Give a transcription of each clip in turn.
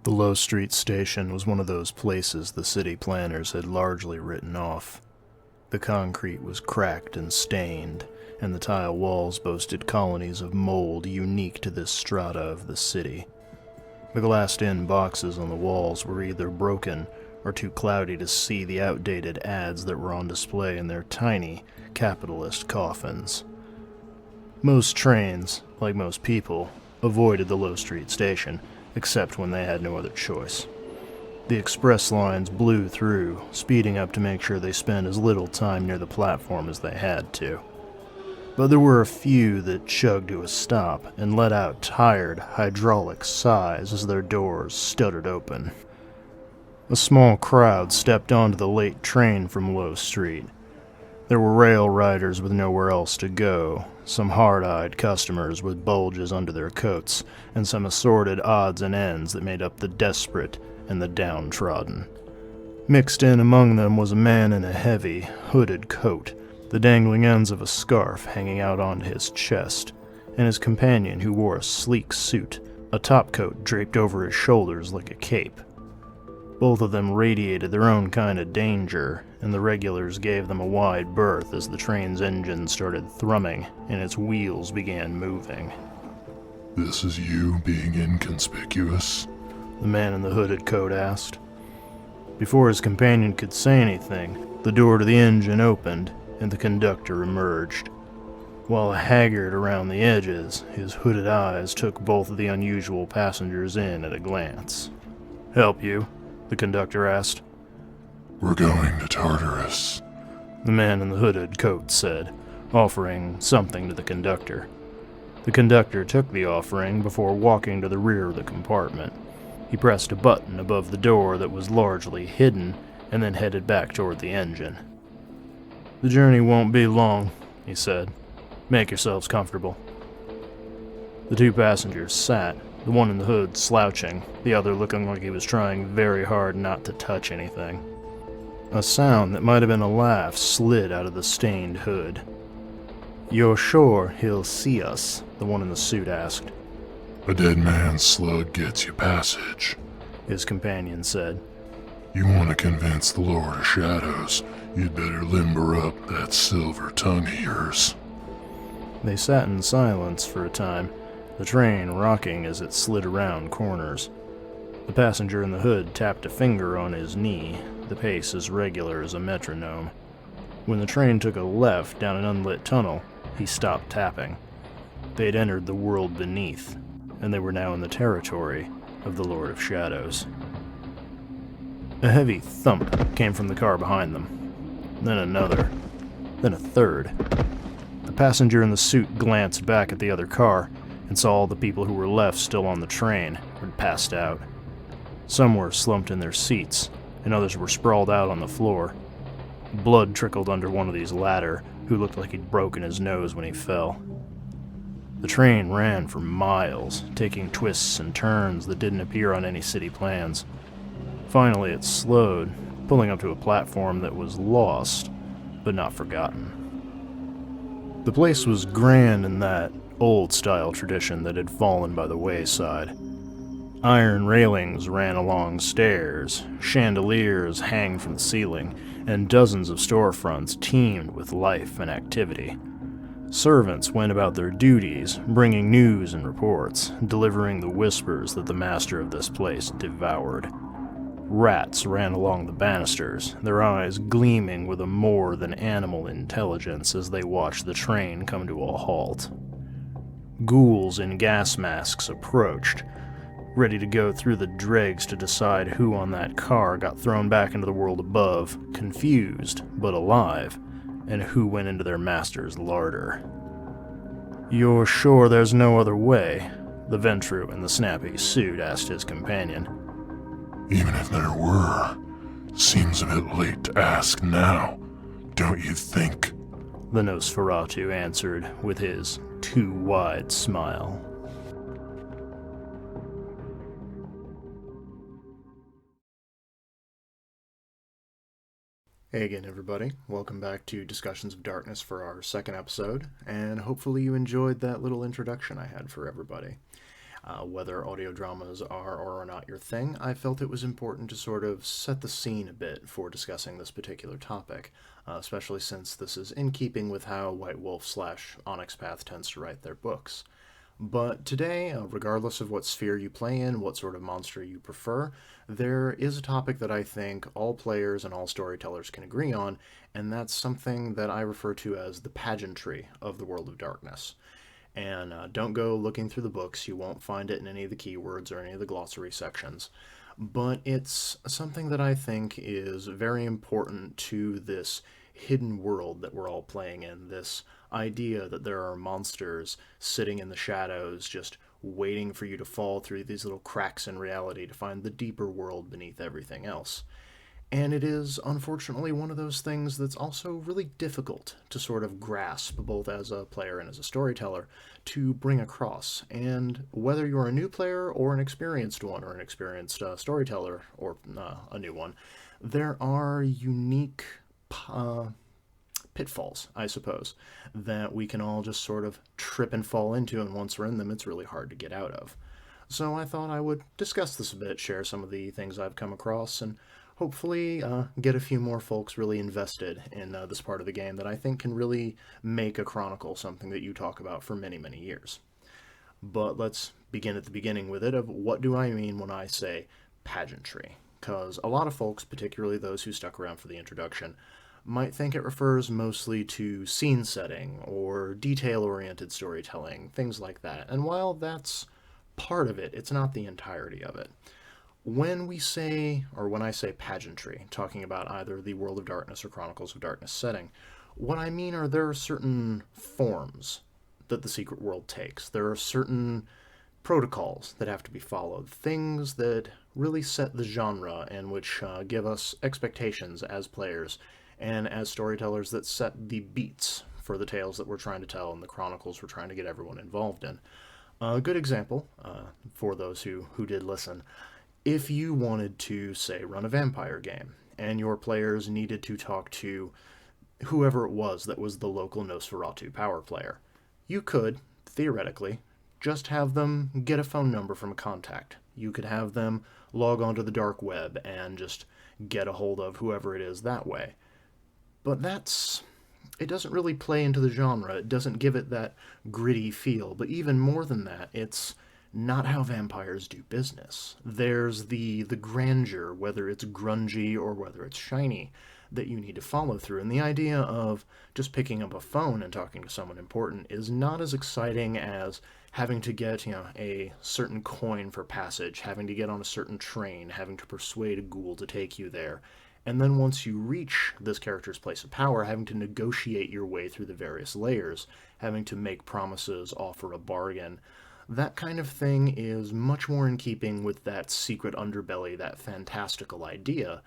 The Low Street station was one of those places the city planners had largely written off. The concrete was cracked and stained, and the tile walls boasted colonies of mold unique to this strata of the city. The glassed-in boxes on the walls were either broken or too cloudy to see the outdated ads that were on display in their tiny, capitalist coffins. Most trains, like most people, avoided the Low Street station, except when they had no other choice. The express lines blew through, speeding up to make sure they spent as little time near the platform as they had to. But there were a few that chugged to a stop and let out tired, hydraulic sighs as their doors stuttered open. A small crowd stepped onto the late train from Low Street. There were rail riders with nowhere else to go, some hard-eyed customers with bulges under their coats, and some assorted odds and ends that made up the desperate and the downtrodden. Mixed in among them was a man in a heavy, hooded coat, the dangling ends of a scarf hanging out onto his chest, and his companion who wore a sleek suit, a topcoat draped over his shoulders like a cape. Both of them radiated their own kind of danger, and the regulars gave them a wide berth as the train's engine started thrumming and its wheels began moving. "This is you being inconspicuous?" the man in the hooded coat asked. Before his companion could say anything, the door to the engine opened and the conductor emerged. While haggard around the edges, his hooded eyes took both of the unusual passengers in at a glance. "Help you?" the conductor asked. "We're going to Tartarus," the man in the hooded coat said, offering something to the conductor. The conductor took the offering before walking to the rear of the compartment. He pressed a button above the door that was largely hidden and then headed back toward the engine. "The journey won't be long," he said. "Make yourselves comfortable." The two passengers sat, the one in the hood slouching, the other looking like he was trying very hard not to touch anything. A sound that might have been a laugh slid out of the stained hood. "You're sure he'll see us?" the one in the suit asked. "A dead man's slug gets you passage," his companion said. "You want to convince the Lord of Shadows, you'd better limber up that silver tongue of yours." They sat in silence for a time, the train rocking as it slid around corners. The passenger in the hood tapped a finger on his knee, the pace as regular as a metronome. When the train took a left down an unlit tunnel, he stopped tapping. They had entered the world beneath, and they were now in the territory of the Lord of Shadows. A heavy thump came from the car behind them. Then another. Then a third. The passenger in the suit glanced back at the other car and saw all the people who were left still on the train had passed out. Some were slumped in their seats, and others were sprawled out on the floor. Blood trickled under one of these latter, who looked like he'd broken his nose when he fell. The train ran for miles, taking twists and turns that didn't appear on any city plans. Finally it slowed, pulling up to a platform that was lost, but not forgotten. The place was grand in that old-style tradition that had fallen by the wayside. Iron railings ran along stairs, chandeliers hang from the ceiling, and dozens of storefronts teemed with life and activity. Servants went about their duties, bringing news and reports, delivering the whispers that the master of this place devoured. Rats ran along the banisters, their eyes gleaming with a more than animal intelligence as they watched the train come to a halt. Ghouls in gas masks approached, ready to go through the dregs to decide who on that car got thrown back into the world above, confused but alive, and who went into their master's larder. "You're sure there's no other way?" the Ventru in the snappy suit asked his companion. "Even if there were, seems a bit late to ask now, don't you think?" the Nosferatu answered with his too wide smile. Hey again, everybody. Welcome back to Discussions of Darkness for our second episode, and hopefully you enjoyed that little introduction I had for everybody. Whether audio dramas are or are not your thing, I felt it was important to sort of set the scene a bit for discussing this particular topic, especially since this is in keeping with how White Wolf / Onyx Path tends to write their books. But today, regardless of what sphere you play in, what sort of monster you prefer, there is a topic that I think all players and all storytellers can agree on, and that's something that I refer to as the pageantry of the world of darkness. And don't go looking through the books, you won't find it in any of the keywords or any of the glossary sections. But it's something that I think is very important to this hidden world that we're all playing in, this idea that there are monsters sitting in the shadows just waiting for you to fall through these little cracks in reality to find the deeper world beneath everything else. And it is unfortunately one of those things that's also really difficult to sort of grasp, both as a player and as a storyteller, to bring across. And whether you're a new player or an experienced one, or an experienced storyteller, or a new one, there are unique pitfalls, I suppose, that we can all just sort of trip and fall into, and once we're in them, it's really hard to get out of. So I thought I would discuss this a bit, share some of the things I've come across, and hopefully get a few more folks really invested in this part of the game that I think can really make a chronicle something that you talk about for many, many years. But let's begin at the beginning with it of what do I mean when I say pageantry? Because a lot of folks, particularly those who stuck around for the introduction, might think it refers mostly to scene setting or detail-oriented storytelling, things like that. And while that's part of it, it's not the entirety of it. When we say, or when I say pageantry, talking about either the World of Darkness or Chronicles of Darkness setting, what I mean are there are certain forms that the secret world takes. There are certain protocols that have to be followed, things that really set the genre and which give us expectations as players and as storytellers that set the beats for the tales that we're trying to tell and the chronicles we're trying to get everyone involved in. A good example, for those who did listen, if you wanted to, say, run a vampire game, and your players needed to talk to whoever it was that was the local Nosferatu power player, you could, theoretically, just have them get a phone number from a contact. You could have them log onto the dark web and just get a hold of whoever it is that way. But it doesn't really play into the genre. It doesn't give it that gritty feel. But even more than that, it's not how vampires do business. There's the grandeur, whether it's grungy or whether it's shiny, that you need to follow through. And the idea of just picking up a phone and talking to someone important is not as exciting as having to get, a certain coin for passage, having to get on a certain train, having to persuade a ghoul to take you there. And then once you reach this character's place of power, having to negotiate your way through the various layers, having to make promises, offer a bargain. That kind of thing is much more in keeping with that secret underbelly, that fantastical idea,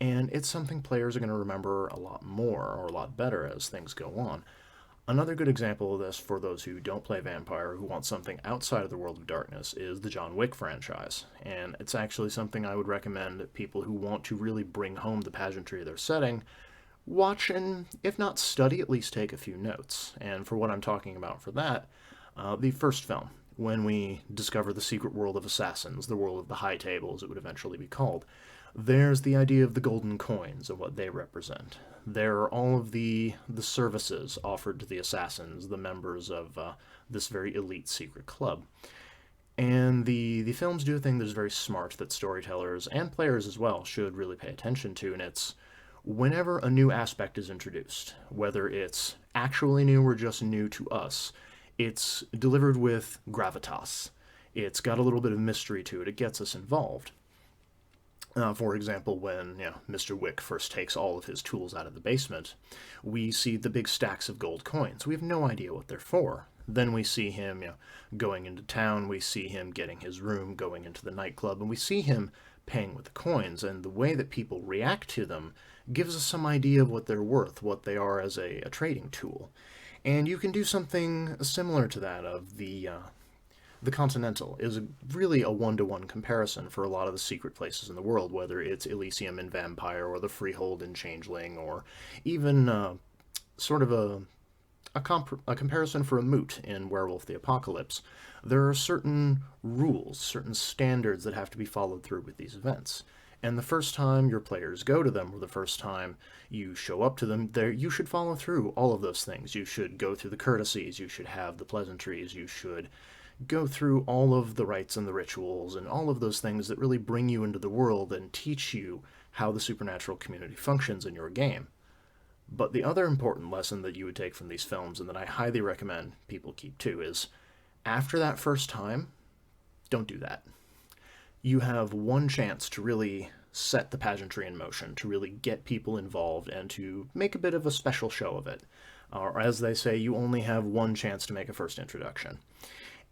and it's something players are going to remember a lot more, or a lot better as things go on. Another good example of this for those who don't play Vampire, who want something outside of the World of Darkness, is the John Wick franchise. And it's actually something I would recommend people who want to really bring home the pageantry of their setting watch and, if not study, at least take a few notes. And for what I'm talking about for that, the first film, when we discover the secret world of assassins, the world of the High Table, as it would eventually be called, there's the idea of the golden coins and what they represent. There are all of the services offered to the assassins, the members of this very elite secret club. And the films do a thing that's very smart that storytellers and players as well should really pay attention to, and it's whenever a new aspect is introduced, whether it's actually new or just new to us, it's delivered with gravitas. It's got a little bit of mystery to it. It gets us involved. For example, when Mr. Wick first takes all of his tools out of the basement, we see the big stacks of gold coins. We have no idea what they're for. Then we see him going into town, we see him getting his room, going into the nightclub, and we see him paying with the coins, and the way that people react to them gives us some idea of what they're worth, what they are as a trading tool. And you can do something similar to that of The Continental is really a one-to-one comparison for a lot of the secret places in the world, whether it's Elysium in Vampire or the Freehold in Changeling, or even sort of a comparison for a moot in Werewolf the Apocalypse. There are certain rules, certain standards that have to be followed through with these events. And the first time your players go to them, or the first time you show up to them, there you should follow through all of those things. You should go through the courtesies, you should have the pleasantries, you should go through all of the rites and the rituals and all of those things that really bring you into the world and teach you how the supernatural community functions in your game. But the other important lesson that you would take from these films, and that I highly recommend people keep too, is after that first time, don't do that. You have one chance to really set the pageantry in motion, to really get people involved, and to make a bit of a special show of it. Or as they say, you only have one chance to make a first introduction.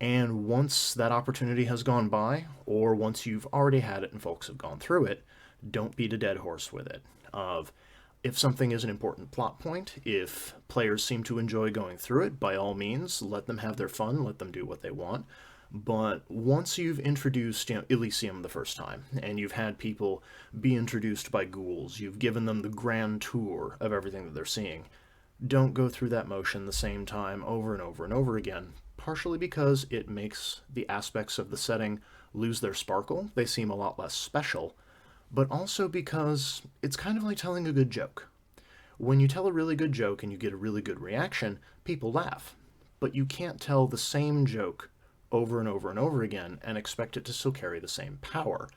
And once that opportunity has gone by, or once you've already had it and folks have gone through it, don't beat a dead horse with it. If something is an important plot point, if players seem to enjoy going through it, by all means, let them have their fun, let them do what they want. But once you've introduced, Elysium the first time, and you've had people be introduced by ghouls, you've given them the grand tour of everything that they're seeing, don't go through that motion the same time over and over and over again, partially because it makes the aspects of the setting lose their sparkle. They seem a lot less special, but also because it's kind of like telling a good joke. When you tell a really good joke and you get a really good reaction, people laugh. But you can't tell the same joke over and over and over again and expect it to still carry the same power.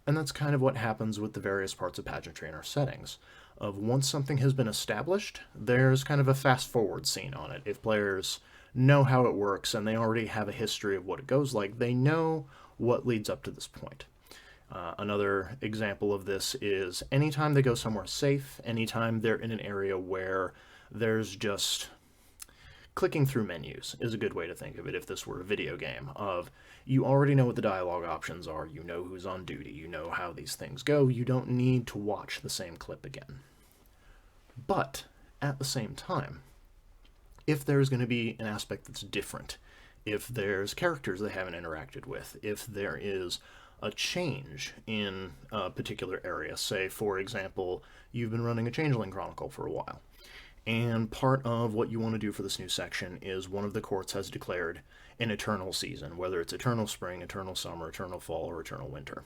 And that's kind of what happens with the various parts of pageantry in our settings. Of once something has been established, there's kind of a fast forward scene on it. If players know how it works and they already have a history of what it goes like, they know what leads up to this point. Another example of this is anytime they go somewhere safe, anytime they're in an area where there's just clicking through menus is a good way to think of it if this were a video game, of you already know what the dialogue options are, you know who's on duty, you know how these things go, you don't need to watch the same clip again. But at the same time, if there's going to be an aspect that's different, if there's characters they haven't interacted with, if there is a change in a particular area, say for example you've been running a Changeling Chronicle for a while, and part of what you want to do for this new section is one of the courts has declared an eternal season, whether it's eternal spring, eternal summer, eternal fall, or eternal winter.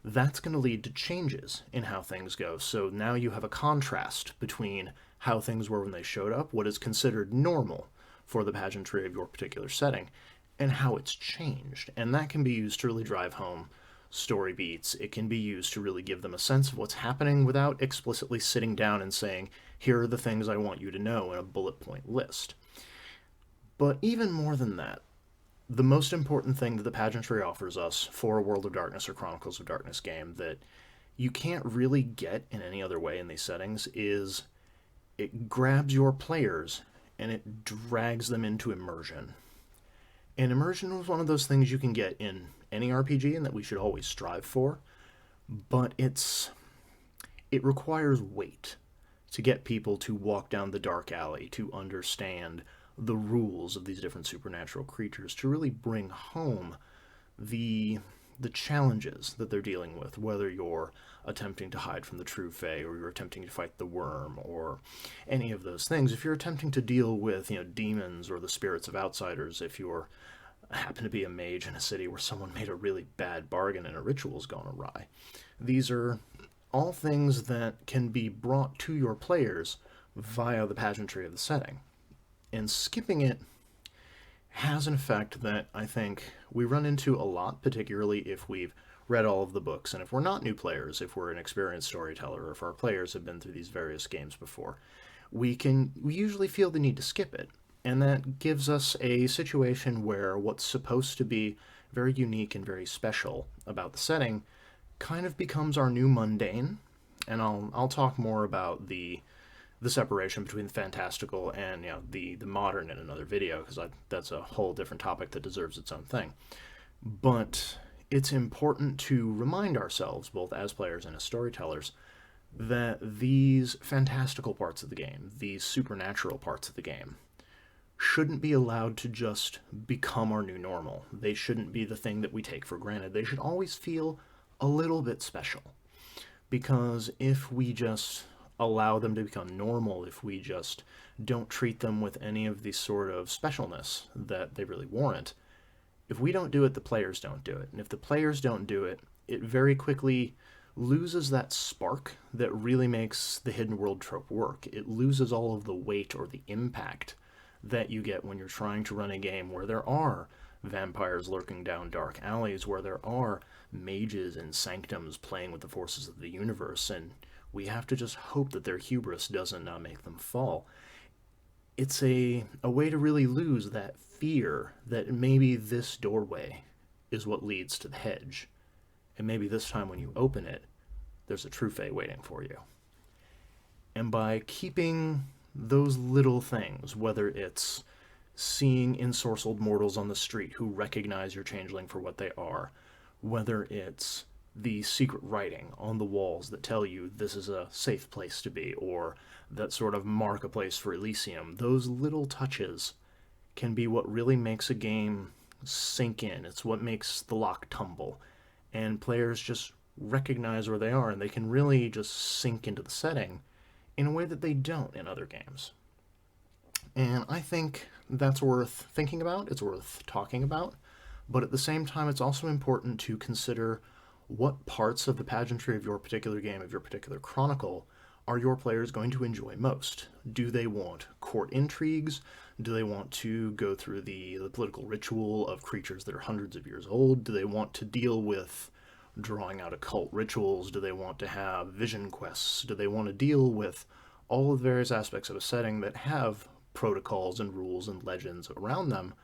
That's going to lead to changes in how things go. So now you have a contrast between how things were when they showed up, what is considered normal for the pageantry of your particular setting, and how it's changed. And that can be used to really drive home story beats. It can be used to really give them a sense of what's happening without explicitly sitting down and saying, here are the things I want you to know in a bullet point list. But even more than that, the most important thing that the pageantry offers us for a World of Darkness or Chronicles of Darkness game that you can't really get in any other way in these settings is it grabs your players and it drags them into immersion. And immersion is one of those things you can get in any RPG and that we should always strive for, but it requires weight to get people to walk down the dark alley, to understand the rules of these different supernatural creatures, to really bring home the challenges that they're dealing with, whether you're attempting to hide from the true Fae, or you're attempting to fight the worm, or any of those things. If you're attempting to deal with, demons or the spirits of outsiders, if you're happen to be a mage in a city where someone made a really bad bargain and a ritual's gone awry. These are all things that can be brought to your players via the pageantry of the setting. And skipping it has an effect that I think we run into a lot, particularly if we've read all of the books, and if we're not new players, if we're an experienced storyteller, or if our players have been through these various games before, we usually feel the need to skip it. And that gives us a situation where what's supposed to be very unique and very special about the setting kind of becomes our new mundane. And I'll talk more about the separation between the fantastical and the modern in another video, because that's a whole different topic that deserves its own thing. But it's important to remind ourselves, both as players and as storytellers, that these fantastical parts of the game, these supernatural parts of the game, shouldn't be allowed to just become our new normal. They shouldn't be the thing that we take for granted. They should always feel a little bit special. Because if we just allow them to become normal, if we just don't treat them with any of the sort of specialness that they really warrant, if we don't do it, the players don't do it. And if the players don't do it, it very quickly loses that spark that really makes the hidden world trope work. It loses all of the weight or the impact that you get when you're trying to run a game where there are vampires lurking down dark alleys, where there are mages and sanctums playing with the forces of the universe, and we have to just hope that their hubris doesn't make them fall. It's a way to really lose that fear that maybe this doorway is what leads to the hedge, and maybe this time when you open it, there's a true fate waiting for you. And by keeping those little things, whether it's seeing ensorcelled mortals on the street who recognize your changeling for what they are, whether it's the secret writing on the walls that tell you this is a safe place to be, or that sort of mark a place for Elysium, those little touches can be what really makes a game sink in. It's what makes the lock tumble, and players just recognize where they are, and they can really just sink into the setting in a way that they don't in other games. And I think that's worth thinking about, it's worth talking about, but at the same time it's also important to consider what parts of the pageantry of your particular game, of your particular chronicle, are your players going to enjoy most? Do they want court intrigues? Do they want to go through the political ritual of creatures that are hundreds of years old? Do they want to deal with drawing out occult rituals? Do they want to have vision quests? Do they want to deal with all of the various aspects of a setting that have protocols and rules and legends around them?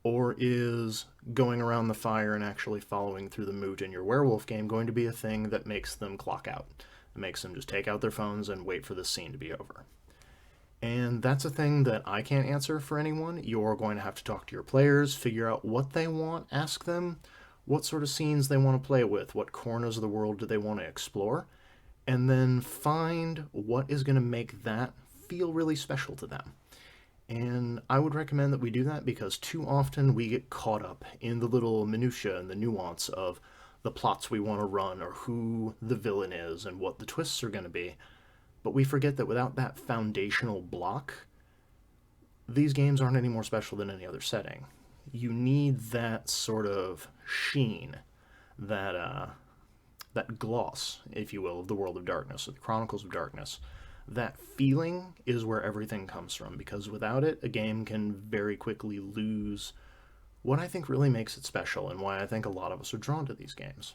Or is going around the fire and actually following through the moot in your werewolf game going to be a thing that makes them clock out? It makes them just take out their phones and wait for the scene to be over. And that's a thing that I can't answer for anyone. You're going to have to talk to your players, figure out what they want, ask them what sort of scenes they want to play with, what corners of the world do they want to explore, and then find what is going to make that feel really special to them. And I would recommend that we do that because too often we get caught up in the little minutiae and the nuance of the plots we want to run or who the villain is and what the twists are going to be. But we forget that without that foundational block, these games aren't any more special than any other setting. You need that sort of sheen, that gloss, if you will, of the World of Darkness, or the Chronicles of Darkness. That feeling is where everything comes from, because without it, a game can very quickly lose what I think really makes it special, and why I think a lot of us are drawn to these games.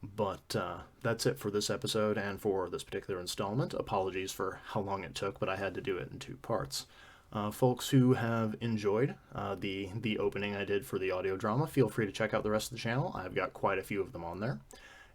But that's it for this episode and for this particular installment. Apologies for how long it took, but I had to do it in 2 parts. Folks who have enjoyed the opening I did for the audio drama, feel free to check out the rest of the channel. I've got quite a few of them on there.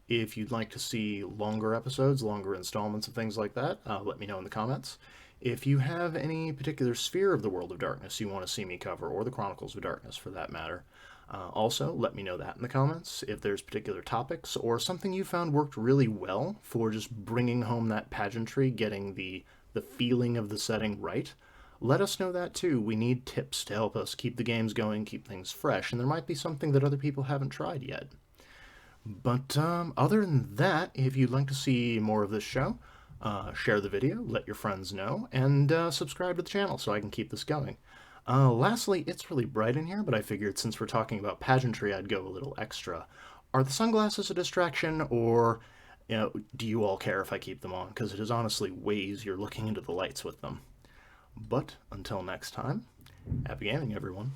If you'd like to see longer episodes, longer installments of things like that, let me know in the comments. If you have any particular sphere of the World of Darkness you want to see me cover, or the Chronicles of Darkness for that matter, also let me know that in the comments. If there's particular topics or something you found worked really well for just bringing home that pageantry, getting the feeling of the setting right, let us know that too. We need tips to help us keep the games going, keep things fresh, and there might be something that other people haven't tried yet. But other than that, if you'd like to see more of this show, share the video, let your friends know, and subscribe to the channel so I can keep this going. Lastly, it's really bright in here, but I figured since we're talking about pageantry, I'd go a little extra. Are the sunglasses a distraction, or do you all care if I keep them on? Because it is honestly way easier looking into the lights with them. But until next time, happy gaming, everyone.